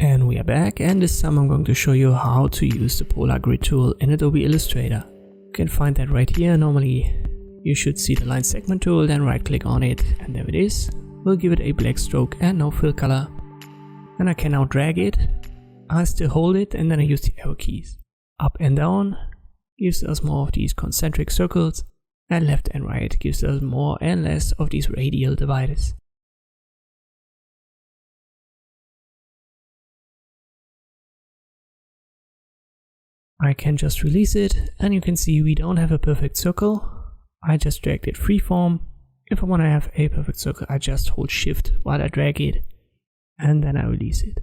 And we are back, and this time I'm going to show you how to use the polar grid tool in Adobe Illustrator. You can find that right here. Normally you should see the line segment tool, then right click on it, and there it is. We'll give it a black stroke and no fill color. And I can now drag it. I still hold it, and then I use the arrow keys. Up and down gives us more of these concentric circles, and left and right gives us more and less of these radial dividers. I can just release it, and you can see we don't have a perfect circle. I just dragged it freeform. If I want to have a perfect circle, I just hold shift while I drag it, and then I release it.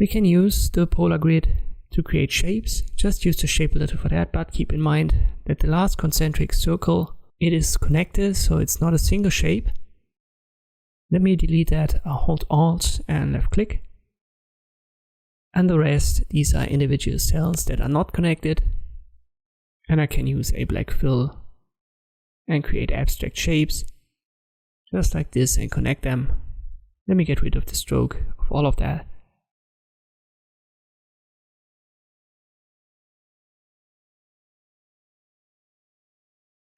We can use the polar grid to create shapes. Just use the shape editor for that, but keep in mind that the last concentric circle, it is connected, so it's not a single shape. Let me delete that. I'll hold Alt and left click. And the rest, these are individual cells that are not connected. And I can use a black fill and create abstract shapes, just like this, and connect them. Let me get rid of the stroke of all of that.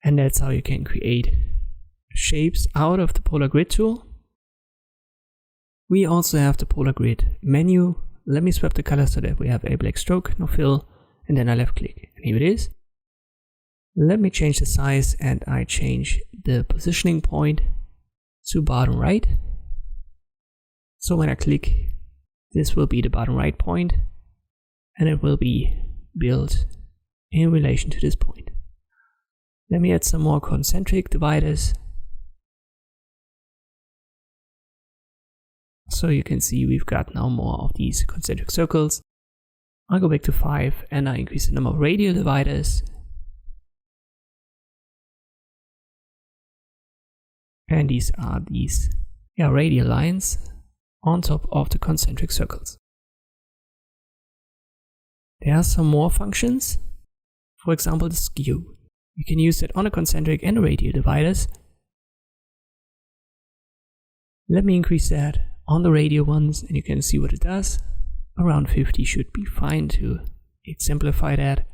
And that's how you can create shapes out of the polar grid tool. We also have the polar grid menu. Let me swap the color so that we have a black stroke, no fill, and then I left click, and here it is. Let me change the size, and I change the positioning point to bottom right. So when I click, this will be the bottom right point, and it will be built in relation to this point. Let me add some more concentric dividers. So you can see we've got now more of these concentric circles. I'll go back to 5 and I increase the number of radial dividers. And these are these radial lines on top of the concentric circles. There are some more functions. For example, the skew. You can use that on the concentric and the radial dividers. Let me increase that on the radial ones, and you can see what it does. Around 50 should be fine to exemplify that.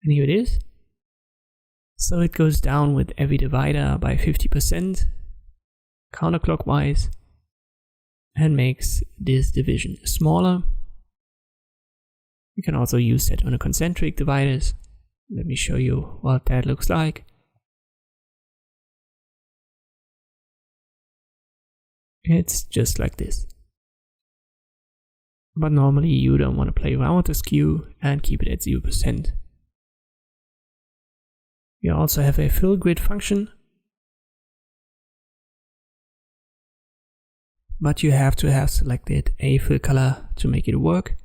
And here it is. So it goes down with every divider by 50% counterclockwise and makes this division smaller. You can also use that on the concentric dividers. Let me show you what that looks like. It's just like this. But normally you don't want to play around with the skew and keep it at 0%. You also have a fill grid function, but you have to have selected a fill color to make it work.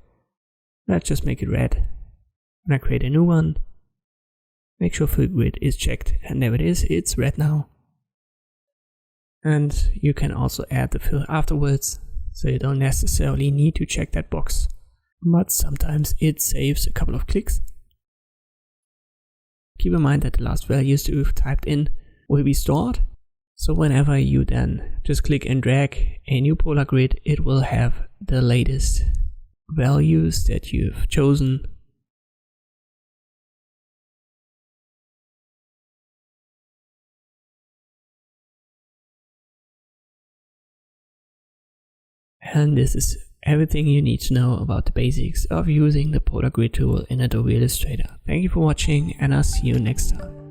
Let's just make it red. When I create a new one, make sure fill grid is checked, and there it is, it's red now. And you can also add the fill afterwards, so you don't necessarily need to check that box, but sometimes it saves a couple of clicks. Keep in mind that the last values that you've typed in will be stored, so whenever you then just click and drag a new polar grid, it will have the latest values that you've chosen. And this is everything you need to know about the basics of using the polar grid tool in Adobe Illustrator. Thank you for watching, and I'll see you next time.